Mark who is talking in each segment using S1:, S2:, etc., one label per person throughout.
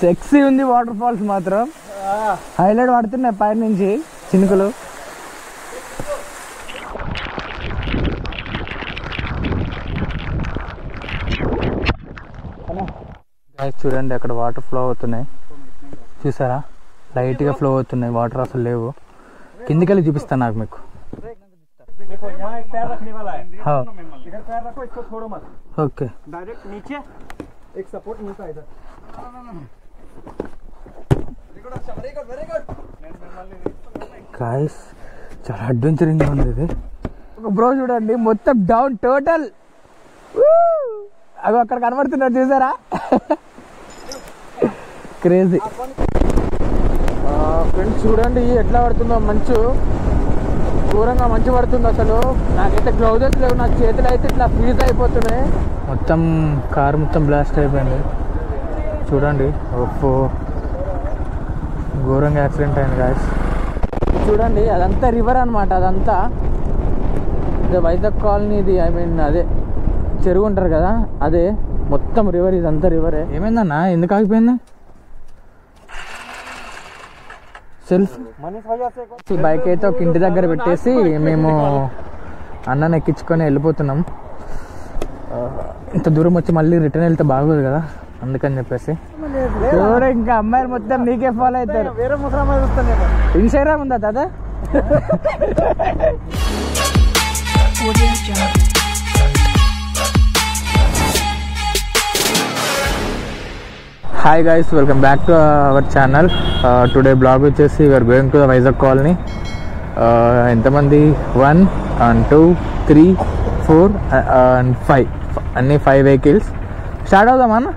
S1: Sexy ఉంది waterfalls మాత్రం highlight పడుతున్నాయి పైన నుంచి చినుకులు. చూడండి అక్కడ వాటర్ ఫ్లో అవుతున్నాయి, చూసారా? లైట్ గా ఫ్లో అవుతున్నాయి, వాటర్ అసలు లేవు. కిందికి వెళ్ళి చూపిస్తాను నాకు మీకు. ఓకే గాయ్స్ చాలా అడ్వెంచరింగ్ గా ఉంది ఇది. బ్రో చూడండి మొత్తం డౌన్ టోటల్. అవి అక్కడ కనబడుతున్నారు చూసారా? క్రేజీ. ఫ్రెండ్స్ చూడండి ఎట్లా పడుతుందో మంచు, ఘోరంగా మంచు పడుతుంది. అసలు నాకైతే గ్లౌజెస్ లేవు, నా చేతులు అయితే ఇట్లా ఫ్రీజ్ అయిపోతున్నాయి. మొత్తం కారు మొత్తం బ్లాస్ట్ అయిపోయింది చూడండి. ఓఫో ఘోరంగా యాక్సిడెంట్ అయింది గాయ్స్. చూడండి అదంతా రివర్ అనమాట, అదంతా ఇదే వైజాగ్ కాలనీ ఇది. ఐ మీన్ అదే చెరువు ఉంటారు కదా, అదే మొత్తం రివర్, ఇదంతా రివరే. ఏమైందన్నా ఎందుకు ఆగిపోయింది? సెల్ఫ్ బైక్ అయితే ఒక ఇంటి దగ్గర పెట్టేసి మేము అన్నని ఎక్కించుకొని వెళ్ళిపోతున్నాం. ఇంత దూరం వచ్చి మళ్ళీ రిటర్న్ వెళ్తే బాగోదు కదా, అందుకని చెప్పేసి. ఇంకా అమ్మాయిలు మొత్తం నీకే ఫాలో అవుతారు. వేరే ముసలమ్మాయి చూస్తాను. ఇన్స్టాగ్రామ్ ఉందా తాత? Hi guys, welcome back to our channel. Today vlog వచ్చేసి we are going to the Vizag colony. ఎంతమంది? 1 and 2 3 4 and 5, అన్ని 5 వెహికల్స్. స్టార్ట్ అవుదామా అన్న?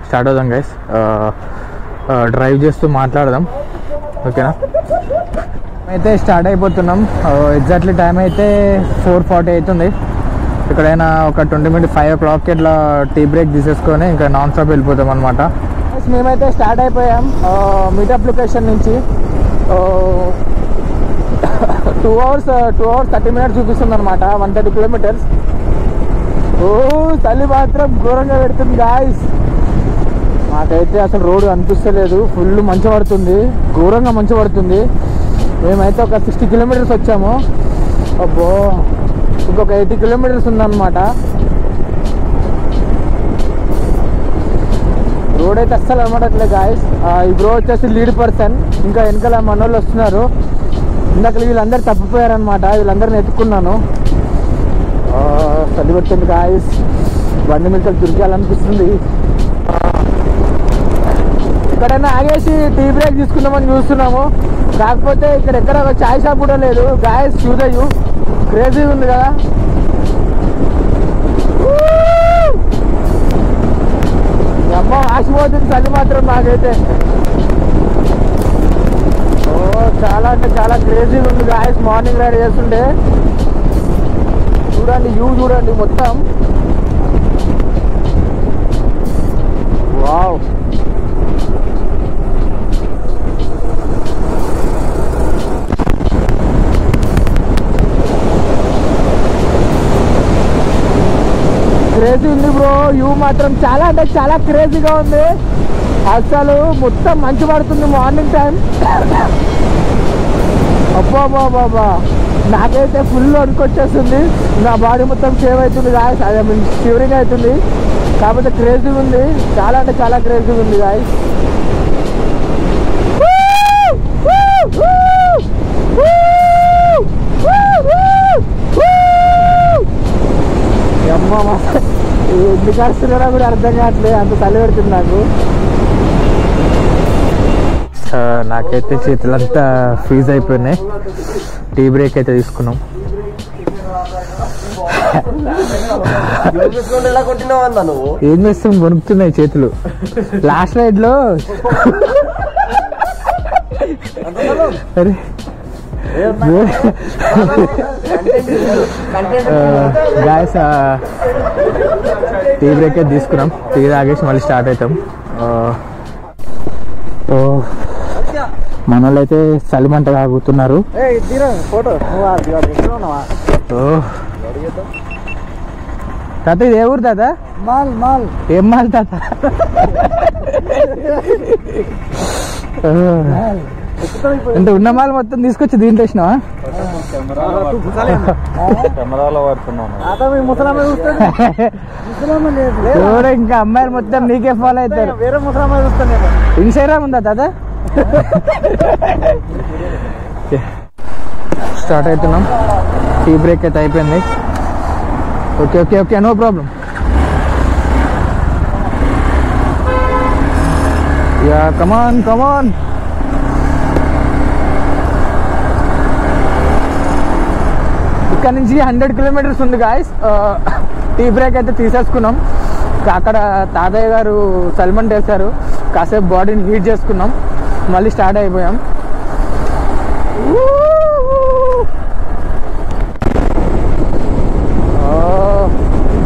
S1: స్టార్ట్ అవుదాం గైస్. డ్రైవ్ చేస్తూ మాట్లాడదాం, ఓకేనా? అయితే స్టార్ట్ అయిపోతున్నాం. ఎగ్జాక్ట్లీ టైం అయితే 4:40 అవుతుంది. ఇక్కడైనా ఒక 20 minutes 5 o'clock ఇట్లా టీ బ్రేక్ తీసేసుకొని ఇంకా నాన్ స్టాప్ వెళ్ళిపోతాం అనమాట. మేమైతే స్టార్ట్ అయిపోయాం మీటప్ లొకేషన్ నుంచి. 2 hours 30 minutes చూపిస్తుంది అనమాట, 130 kilometers. చలి మాత్రం ఘోరంగా పెడుతుంది గాయ్స్. మాకైతే అసలు రోడ్డు అనిపిస్తలేదు, ఫుల్ మంచు పడుతుంది, ఘోరంగా మంచు పడుతుంది. మేమైతే ఒక 60 kilometers వచ్చాము. అబ్బో ఇంకొక 80 kilometers ఉందన్నమాట. రోడ్ అయితే అస్సలు అనమాటట్లే గాయస్. ఈ బ్రో వచ్చేసి లీడ్ పర్సన్, ఇంకా వెనకాల మనోళ్ళు వస్తున్నారు. ఇందాక వీళ్ళందరూ తప్పిపోయారనమాట, వీళ్ళందరిని ఎత్తుకున్నాను. చలి పెడుతుంది గాయస్, బండి మీద దుర్గాలనిపిస్తుంది. ఇక్కడైనా ఆగేసి టీ బ్రేక్ తీసుకుందామని చూస్తున్నాము, కాకపోతే ఇక్కడ ఎక్కడ చాయ్ షాప్ కూడా లేదు గాయస్. చూదయ్యు క్రేజీ ఉంది కదా. అమ్మ ఆశపోతుంది చలి మాత్రం నాకైతే. చాలా అంటే చాలా క్రేజీగా ఉంది గాయస్. మార్నింగ్ రైడ్ చేస్తుంటే చూడండి, వ్యూ చూడండి మొత్తం. వావ్, క్రేజీ ఉంది బ్రో. వ్యూ మాత్రం చాలా అంటే చాలా క్రేజీగా ఉంది. అసలు మొత్తం మంచు పడుతుంది మార్నింగ్ టైం. అబ్బా నాకైతే ఫుల్ వణుకొచ్చేస్తుంది, నా బాడీ మొత్తం సేవ్ అవుతుంది గాయస్. అదే మీన్ షివరింగ్ అవుతుంది, కాకపోతే క్రేజీగా ఉంది, చాలా అంటే చాలా క్రేజీగా ఉంది గాయస్. అమ్మ ఎందుకు వస్తున్నారో కూడా అర్థం కావట్లేదు, అంత తల్లి పెడుతుంది నాకు. నాకైతే చేతులంతా ఫ్రీజ్ అయిపోయినాయి. టీ బ్రేక్ అయితే తీసుకున్నాం. ఏం చేస్తాం, వణుకుతున్నాయి చేతులు. లాస్ట్ రైడ్ లో గాయస్ టీ బ్రేక్ అయితే తీసుకున్నాం. టీ తాగేసి మళ్ళీ స్టార్ట్ అవుతాం. మన వాళ్ళు అయితే చలిమంట తాగుతున్నారు. తాత ఇది ఏ ఊరు తాత?
S2: మాల్
S1: ఏం మాల్ తాత? అంటే ఉన్న మాల్ మొత్తం తీసుకొచ్చి దీంట్లో వేసినావా? ఇంకా అమ్మాయిలు మొత్తం నీకే ఫాలో అవుతారు.
S2: వేరే ముసలామా చూస్తాను.
S1: ఇన్స్టాగ్రామ్ ఉందా తాత? స్టార్ట్ అవుతున్నాం. టీ బ్రేక్ అయితే అయిపోయింది. Okay okay okay, no problem. Yeah come on come on. ఇక్కడ నుంచి 100 కిలోమీటర్స్ ఉంది గాయస్. టీ బ్రేక్ అయితే తీసేసుకున్నాం. అక్కడ తాతయ్య గారు సల్మంట్ వేశారు, కాసేపు బాడీని హీట్ చేసుకున్నాం, మళ్ళీ స్టార్ట్ అయిపోయాం.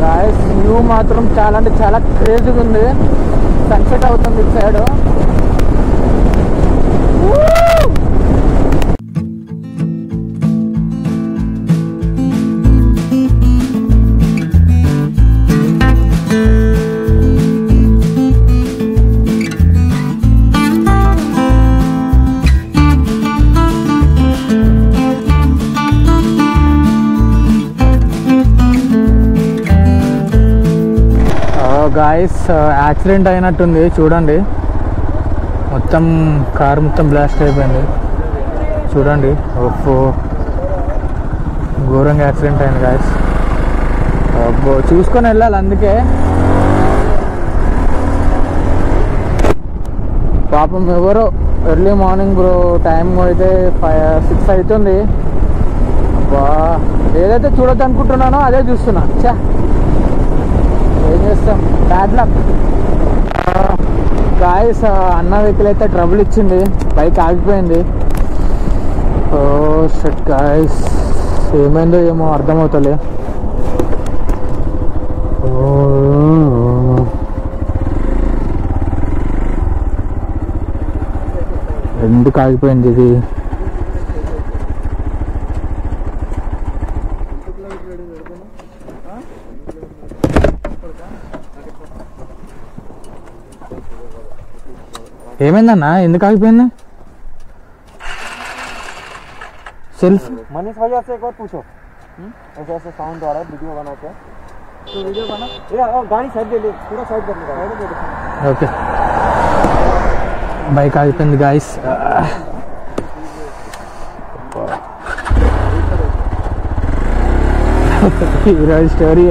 S1: గాయస్ వ్యూ మాత్రం చాలా అంటే చాలా క్రేజీగా ఉంది. సన్సెట్ అవుతుంది ఇటు సైడ్. గాయస్ యాక్సిడెంట్ అయినట్టుంది చూడండి. మొత్తం కారు మొత్తం బ్లాస్ట్ అయిపోయింది చూడండి. ఓఫో, ఘోరంగా యాక్సిడెంట్ అయింది గాయస్. అబ్బో, చూసుకొని వెళ్ళాలి. అందుకే పాపం ఎవరో ఎర్లీ మార్నింగ్ బ్రో, టైం అయితే 6 అవుతుంది. అబ్బా, ఏదైతే చూడొద్దు అనుకుంటున్నానో అదే చూస్తున్నా. చా, ఏం చేస్తాం, బ్యాడ్ లక్. గాయస్ అన్న వెహికల్ అయితే ట్రబుల్ ఇచ్చింది, బైక్ ఆగిపోయింది. ఓ షట్ గాయస్, ఏమైందో ఏమో అర్థమవుతలే. ఎందుకు ఆగిపోయింది ఇది? ఏమైందన్నా, ఎందుకు ఆగిపోయింది? सेल्फ
S2: मनीष भैया से एक और पूछो। ऐसे ऐसे साउंड आ रहा है, वीडियो बनाते हैं तो वीडियो बना ये गाड़ी साइड ले ले, पूरा साइड कर ले।
S1: ओके, बाइक आगिपोయింది गाइस. ఈరోజు స్టోరీ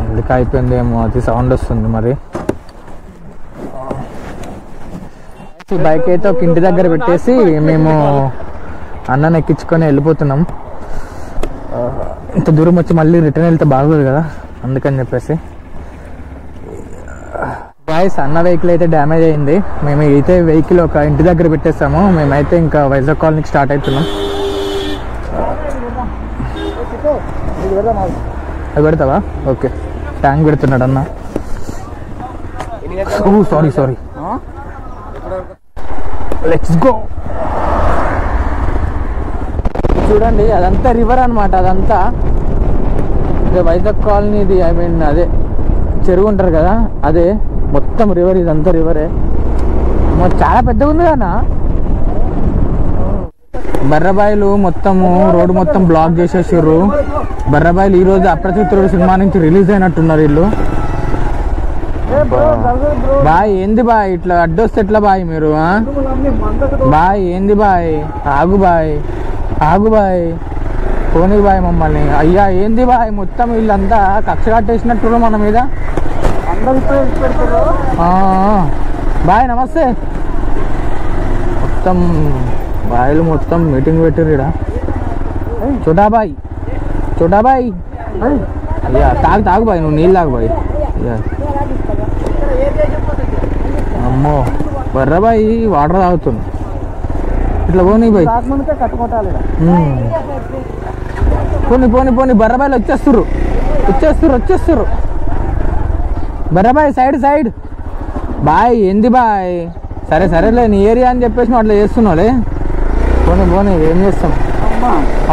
S1: ఎందుకు అయిపోయిందేమో, అది సౌండ్ వస్తుంది మరి. బైక్ అయితే ఒక ఇంటి దగ్గర పెట్టేసి మేము అన్నను ఎక్కించుకొని వెళ్ళిపోతున్నాం. ఇంత దూరం వచ్చి మళ్ళీ రిటర్న్ వెళ్తే బాగోదు కదా, అందుకని చెప్పేసి. గాయ్స్, అన్న వెహికల్ అయితే డ్యామేజ్ అయింది. మేము అయితే వెహికల్ ఒక ఇంటి దగ్గర పెట్టేస్తాము. మేమైతే ఇంకా వైజాగ్ కాలనీకి స్టార్ట్ అవుతున్నాం. అది పెడతావా? ఓకే, ట్యాంక్ పెడుతున్నాడు అన్న. Sorry sorry, let's go. చూడండి, అదంతా రివర్ అనమాట. అదంతా వైజాగ్ కాలనీది, ఐ మీన్ అదే చెరువు ఉంటారు కదా, అదే మొత్తం రివర్. ఇదంతా రివరే, చాలా పెద్దగా ఉంది కదా. బర్రబాయిలు మొత్తము రోడ్డు మొత్తం బ్లాక్ చేసేసారు. బర్రబాయిలు ఈరోజు అప్రచిత్రుడు సినిమా నుంచి రిలీజ్ అయినట్టున్నారు వీళ్ళు. బాయ్ ఏంది బాయ్, ఇట్లా అడ్డొస్తే ఎట్లా బాయ్ మీరు? బాయ్ ఏంది బాయ్, ఆగు బాయ్, ఆగు బాయ్, పోనీ బాయ్ మమ్మల్ని. అయ్యా ఏంది బాయ్, మొత్తం వీళ్ళంతా కక్ష కట్టేసినట్టు మన మీద. బాయ్ నమస్తే. మొత్తం బాయ్లు మొత్తం మీటింగ్ పెట్టారు ఇక్కడ. చోటా బాయ్, చోటా బాయ్, అయ్యా తాగు తాగు బాయ్, నువ్వు నీళ్ళు తాగు బాయ్. అమ్మో, బర్రబాయ్ వాటర్ తాగుతుంది. ఇట్లా పోనీ బాయ్, పోనీ పోనీ పోనీ. బర్రబాయిలు వచ్చేస్తుర్రు, వచ్చేస్తుర్రు, వచ్చేస్తుర్రు. బర్రబాయ్ సైడ్ సైడ్. బాయ్ ఏంది బాయ్, సరే సరేలే నీ ఏరియా అని చెప్పేసి నువ్వు అట్లా చేస్తున్నావులే. పోనీ పోనీ, ఏం చేస్తాం.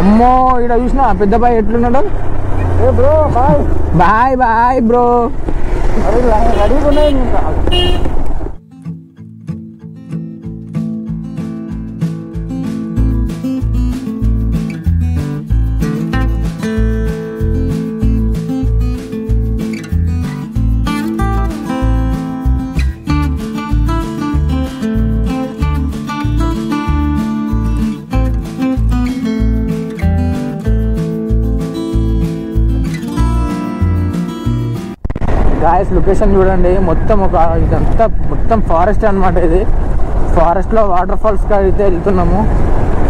S1: అమ్మో ఇక్కడ చూసినా పెద్ద బాయ్ ఎట్లున్నాడు.
S2: Bro bye
S1: bye bye bro.
S2: రెడీగా ఉన్నాయి.
S1: గాయస్ లొకేషన్ చూడండి, మొత్తం ఇదంతా మొత్తం ఫారెస్ట్ అనమాట. ఇది ఫారెస్ట్లో వాటర్ ఫాల్స్కి అయితే వెళ్తున్నాము,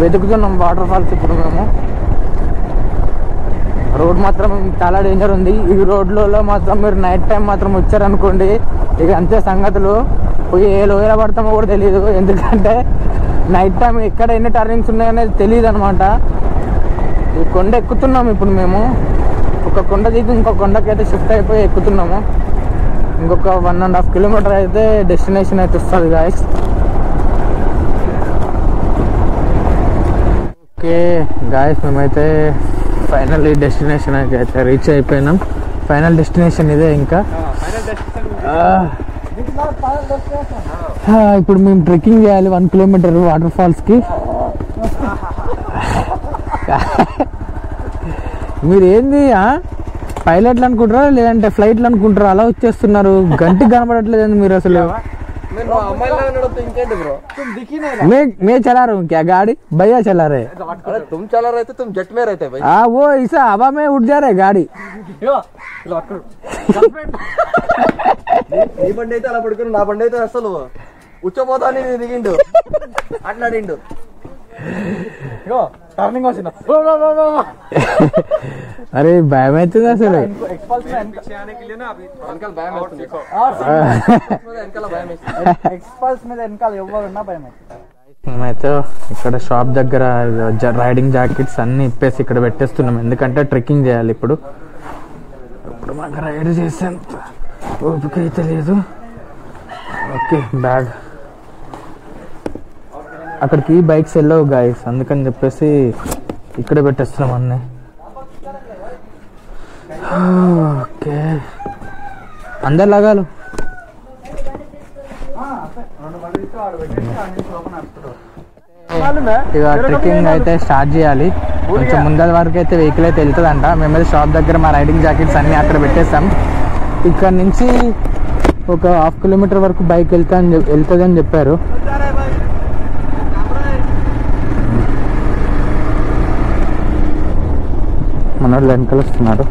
S1: వెతుకుతున్నాం వాటర్ ఫాల్స్. ఇప్పుడు మేము రోడ్ మాత్రం చాలా డేంజర్ ఉంది. ఈ రోడ్లలో మాత్రం మీరు నైట్ టైం మాత్రం వచ్చారనుకోండి, ఇక అంతే సంగతులు. పోయి ఏ లోయలో పడతామో కూడా తెలియదు, ఎందుకంటే నైట్ టైం ఎక్కడ ఎన్ని టర్నింగ్స్ ఉన్నాయనేది తెలియదు అనమాట. ఈ కొండ ఎక్కుతున్నాము ఇప్పుడు మేము. ఒక కొండ దిగి ఇంకో కొండకైతే షిఫ్ట్ అయిపోయి ఎక్కుతున్నాము. ఇంకొక 1.5 కిలోమీటర్ అయితే డెస్టినేషన్ అయితే వస్తుంది గాయస్. ఓకే గాయస్, మేమైతే ఫైనల్ డెస్టినేషన్ అయితే రీచ్ అయిపోయినాం. ఫైనల్ డెస్టినేషన్ ఇదే. ఇంకా ఇప్పుడు మేము ట్రెక్కింగ్ చేయాలి 1 కిలోమీటర్ వాటర్ ఫాల్స్కి. మీరు ఏంది పైలట్లు అనుకుంటారా లేదంటే ఫ్లైట్లు అనుకుంటారా? అలా వచ్చేస్తున్నారు, గంటికి కనపడట్లేదండి మీరు అసలు. मैं चला रहा हूँ क्या गाड़ी? भैया चला रहे.
S2: अरे तुम चला रहे थे, तुम जेट में रहते भाई.
S1: हाँ वो ऐसा हवा में उड़ जा रहे गाड़ी.
S2: నీ బండి అయితే అలా పడుకుని, నా బండి అయితే అసలు ఉచ్చపోతాని దిగిండు అట్లాడిండు. టర్నింగ్ వచ్చింది.
S1: అరే భయం అవుతుంది అసలు. మేమైతే ఇక్కడ షాప్ దగ్గర రైడింగ్ జాకెట్స్ అన్ని ఇప్పేసి ఇక్కడ పెట్టేస్తున్నాం, ఎందుకంటే ట్రెక్కింగ్ చేయాలి. ఇప్పుడు మాకు రైడ్ చేసేంత ఓపిక అయితే లేదు. ఓకే బ్యాగ్ అక్కడికి బైక్స్ వెళ్ళవు గాయస్, అందుకని చెప్పేసి ఇక్కడే పెట్టేస్తున్నాం అన్నీ. ఓకే అందరు లాగాలు. ఇక ట్రెక్కింగ్ అయితే స్టార్ట్ చేయాలి. కొంచెం ముందర వరకు అయితే వెహికల్ అయితే వెళ్తుందంట. మేమైతే షాప్ దగ్గర మా రైడింగ్ జాకెట్స్ అన్ని అక్కడ పెట్టేస్తాం. ఇక్కడ నుంచి ఒక 1/2 కిలోమీటర్ వరకు బైక్ వెళ్తుందని చెప్పారు. మనోళ్ళు వెనకాల వస్తున్నాడు.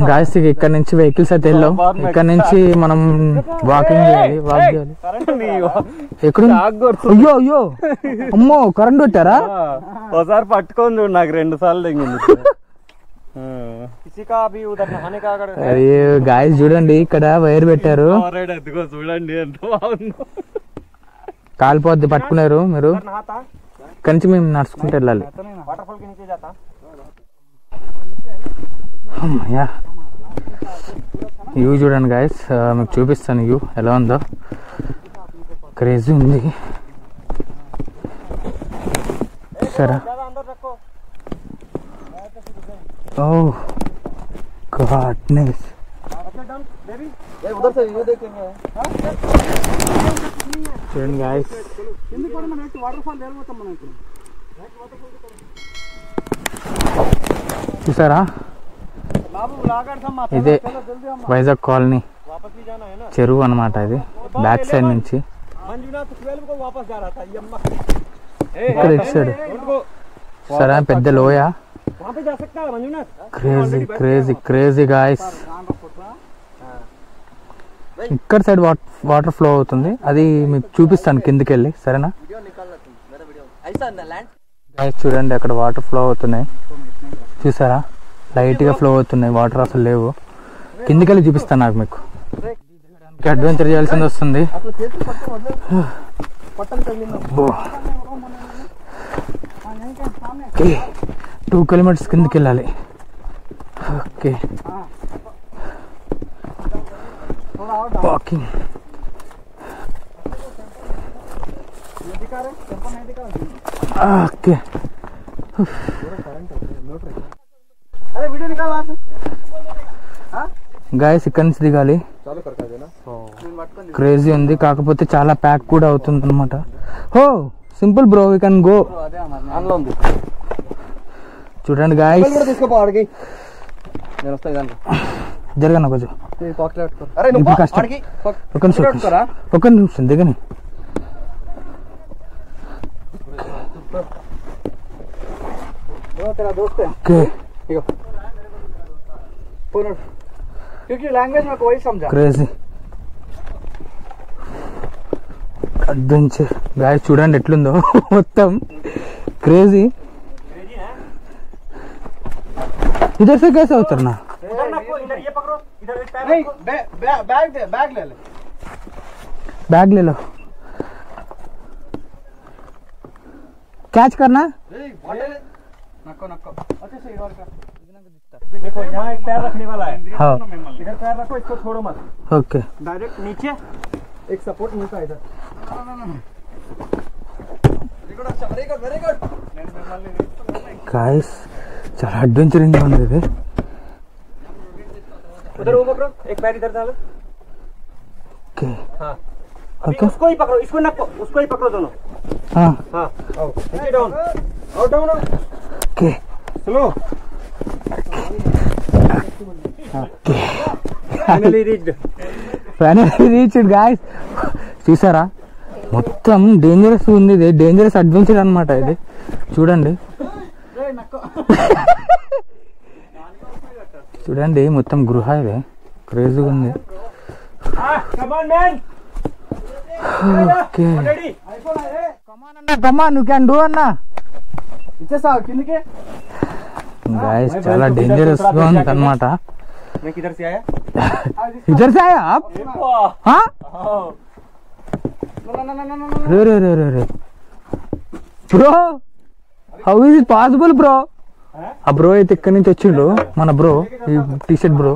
S1: గాయస్ ఇక్కడ నుంచి వెహికల్స్ అయితే వెళ్ళాం. ఇక్కడ నుంచి మనం వాకింగ్ చేయాలి. ఎక్కడ? అయ్యో అయ్యో అమ్మో కరెంట్ పెట్టారా?
S2: ఒకసారి పట్టుకొని చూడు, నాకు 2 సార్లు తగ్గింది.
S1: అయ్యో గాయస్ చూడండి, ఇక్కడ వైర్ పెట్టారు,
S2: చూడండి ఎంత బాగుందో.
S1: కాలిపోద్ది పట్టుకున్నారు మీరు. ఇక్కడ నుంచి మేము నడుచుకుంటూ వెళ్ళాలి. అమ్మయ్యా వ్యూ చూడండి గాయస్, మీకు చూపిస్తాను వ్యూ ఎలా ఉందో. క్రేజీ ఉంది సరే. ఓ గాడ్ నైస్. చూడండి గాయస్, చూసారా ఇదే వైజాగ్ కాలనీ చెరువు అన్నమాట. ఇది బ్యాక్ సైడ్ నుంచి ఇక్కడ ఇటు సైడ్ సరే పెద్ద లోయ. Crazy crazy crazy guys. ఇక్కడ సైడ్ వాటర్ ఫ్లో అవుతుంది, అది మీకు చూపిస్తాను కిందికి వెళ్ళి, సరేనా గాయస్? చూడండి అక్కడ వాటర్ ఫ్లో అవుతున్నాయి, చూసారా? లైట్ గా ఫ్లో అవుతున్నాయి, వాటర్ అసలు లేవు. కిందికి వెళ్ళి చూపిస్తాను నాకు మీకు. అడ్వెంచర్ చేయాల్సింది వస్తుంది. 2 కిలోమీటర్స్ కిందికి వెళ్ళాలి. Okay walking. ఓకే గాయస్ ఇక్కడ నుంచి దిగాలి. క్రేజీ ఉంది, కాకపోతే చాలా ప్యాక్ కూడా అవుతుంది అనమాట. హో simple bro, we can go. చూడండి గాయస్, జరగను కొంచెం కష్టం. ఒక నిమిషం దిగని. క్రేజీ అడ్వెంచర్ గాయస్, చూడండి ఎట్లుందో మొత్తం క్రేజీ. इधर से कैसे उतरना? बैग ले लो, कैच करना.
S2: देखो यहाँ एक पैर रखने वाला है.
S1: हाँ
S2: इधर पैर रखो, इसको छोड़ो मत.
S1: ओके,
S2: डायरेक्ट नीचे एक सपोर्ट मिलता है इधर. Very good.
S1: गाइस చాలా అడ్వెంచరింగ్ ఉంది ఇది.
S2: उधर वो पकड़ो, एक पैर इधर डालो.
S1: ओके
S2: हाँ अभी उसको ही पकड़ो, इसको ना उसको ही पकड़ो दोनों.
S1: हाँ
S2: हाँ आओ नीचे down, out down.
S1: Okay
S2: slow.
S1: Okay
S2: finally
S1: reached guys. చూసారా మొత్తం డేంజరస్ ఉంది, ఇది డేంజరస్ అడ్వెంచర్ అన్నమాట ఇది. చూడండి చూడండి మొత్తం గృహ ఇది, క్రేజీగా ఉంది. Okay come on you can do అన్నా. गाइस చాలా డేంజరస్ గా ఉంది అన్నమాట.
S2: किधर से आया?
S1: इधर से आया आप? हाँ रे रे रे रे रे bro, how is it possible bro? ఆ బ్రో అయితే ఇక్కడి నుంచి వచ్చిండు, మన బ్రో, ఈ టీ షర్ట్ బ్రో.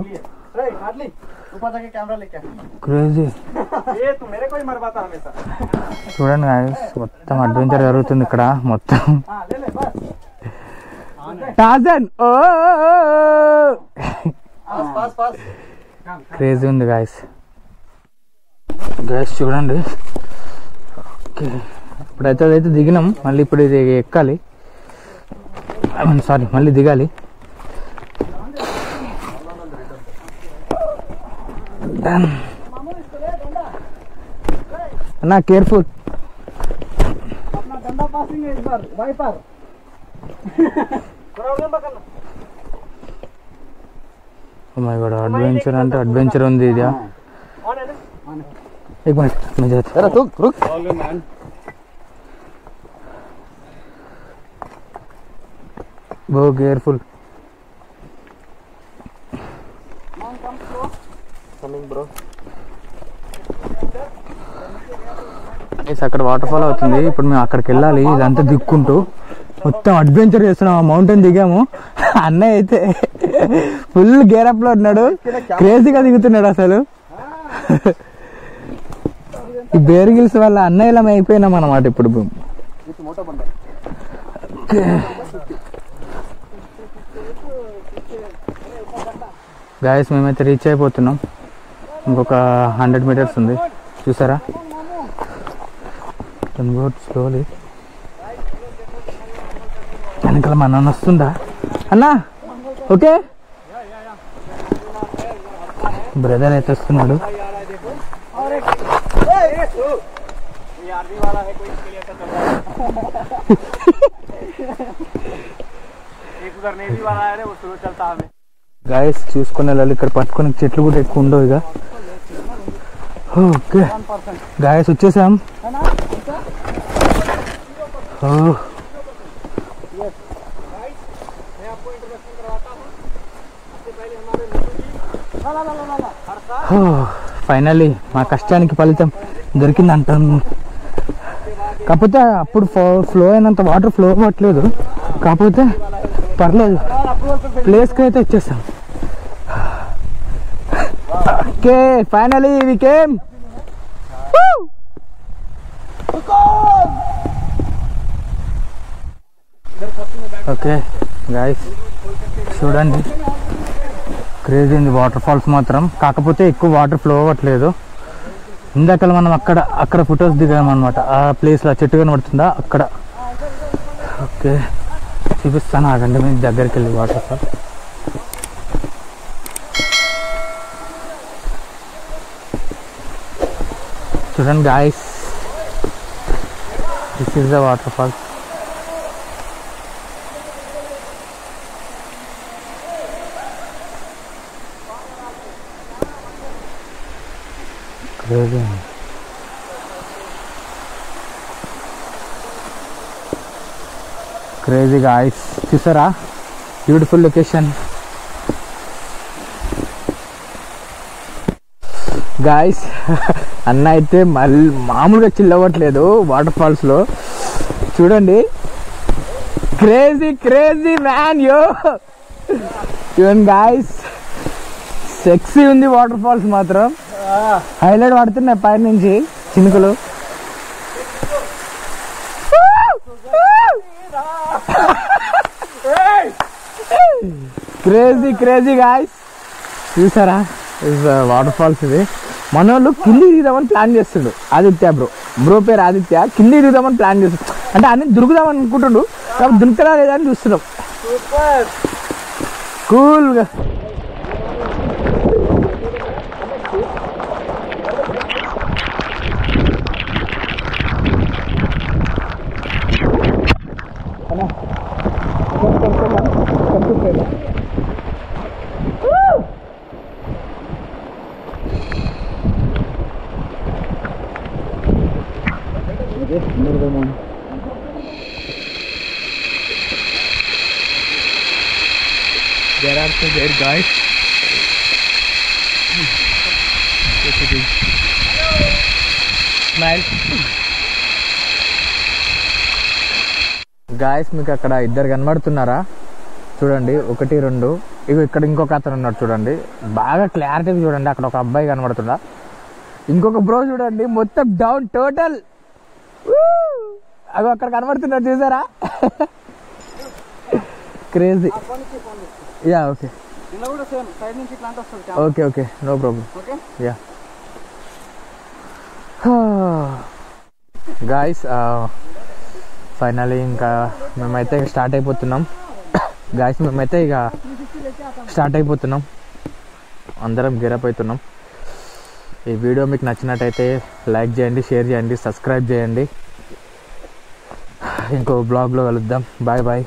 S1: క్రేజీ. చూడండి గాయ్స్, మొత్తం అడ్వెంచర్ జరుగుతుంది ఇక్కడ మొత్తం. టార్జన్ ఓ క్రేజీ ఉంది గాయ్స్. గాయ్స్ చూడండి, ఓకే ఇప్పుడైతే అదైతే దిగినాం, మళ్ళీ ఇప్పుడు ఇది ఎక్కాలి, సారీ మళ్ళీ దిగాలి. అన్నా కేర్ఫుల్. అడ్వెంచర్ అంటే అడ్వెంచర్ ఉంది ఇది. एक मिनट मैं जाता हूं. रुक गो केयरफुल. అక్కడ వాటర్ ఫాల్ అవుతుంది, ఇప్పుడు మేము అక్కడికి వెళ్ళాలి. ఇదంతా దిక్కుంటూ మొత్తం అడ్వెంచర్ చేస్తున్నాం. ఆ మౌంటైన్ దిగాము, అన్నయ్య అయితే ఫుల్ గేరప్ లో ఉన్నాడు, క్రేజీగా దిగుతున్నాడు అసలు. ఈ బేర్ గిల్స్ వల్ల అన్నయ్యలం అయిపోయినాం అన్నమాట ఇప్పుడు. గాయస్ మేమైతే రీచ్ అయిపోతున్నాం, ఇంకొక 100 meters ఉంది. చూసారా స్లోలీ. వెనకాల మా నాన్న వస్తుందా అన్నా? ఓకే బ్రదర్ అయితే వస్తున్నాడు. గాయస్ చూసుకుని వెళ్ళాలి, ఇక్కడ పట్టుకుని చెట్లు కూడా ఎక్కువ ఉండవు ఇక. ఓకే గాయస్ వచ్చేసాం. ఫైనల్లీ మా కష్టానికి ఫలితం దొరికింది అంటాను. కాకపోతే అప్పుడు ఫ్లో అయినంత వాటర్ ఫ్లో అవ్వట్లేదు, కాకపోతే పర్లేదు. ప్లేస్కి అయితే వచ్చేస్తాం. Okay finally we came. Okay guys చూడండి, క్రేజీ ఉంది వాటర్ ఫాల్స్ మాత్రం. కాకపోతే ఎక్కువ వాటర్ ఫ్లో అవ్వట్లేదు. ఇందాక మనం అక్కడ ఫొటోస్ దిగామన్నమాట. ఆ ప్లేస్లో చెట్టు కనబడుతుందా అక్కడ. ఓకే చూపిస్తాను ఆగండి మీ దగ్గరికి వెళ్ళి వాటర్ ఫాల్. చూడండి guys, this is the water fall. Crazy guys, చూసారా బ్యూటిఫుల్ లొకేషన్. గాయ్స్ అన్న అయితే మళ్ళీ మామూలుగా చిల్ అవ్వట్లేదు వాటర్ ఫాల్స్ లో. చూడండి క్రేజీ క్రేజీ మ్యాన్ యో. చూడండి గాయ్స్, సెక్సీ ఉంది వాటర్ ఫాల్స్ మాత్రం. హైలైట్ పడుతున్నాయి పై నుంచి చినుకులు. క్రేజీ క్రేజీ గాయ్స్, చూసారా వాటర్ ఫాల్స్ ఇది. మన వాళ్ళు కింది దిగుదామని ప్లాన్ చేస్తుండు. ఆదిత్య బ్రో పేరు ఆదిత్య. కింది దిగుదామని ప్లాన్ చేస్తుండు, అంటే అన్ని దురుకుదామని అనుకుంటుండు, కాబట్టి దుంకదా లేదా అని చూస్తున్నాం. కూల్గా there are some there guys. Smile guys, మీకు అక్కడ ఇద్దరు కనబడుతున్నారా చూడండి, 1 2. ఇగో ఇక్కడ ఇంకొక అతను ఉన్నాడు చూడండి, బాగా క్లారిటీ చూడండి. అక్కడ ఒక అబ్బాయి కనబడుతుందా, ఇంకొక బ్రో చూడండి మొత్తం డౌన్ టోటల్. అగో అక్కడ కనబడుతున్నాడు చూసారా, crazy. Yeah okay okay okay no problem. Yeah guys, finally ఇంకా మేమైతే స్టార్ట్ అయిపోతున్నాం. గాయ్స్ మేమైతే ఇక స్టార్ట్ అయిపోతున్నాం, అందరం గెరప్ అవుతున్నాం. ఈ వీడియో మీకు నచ్చినట్టయితే లైక్ చేయండి, షేర్ చేయండి, సబ్స్క్రైబ్ చేయండి. ఇంకో బ్లాగ్లో కలుద్దాం. Bye bye.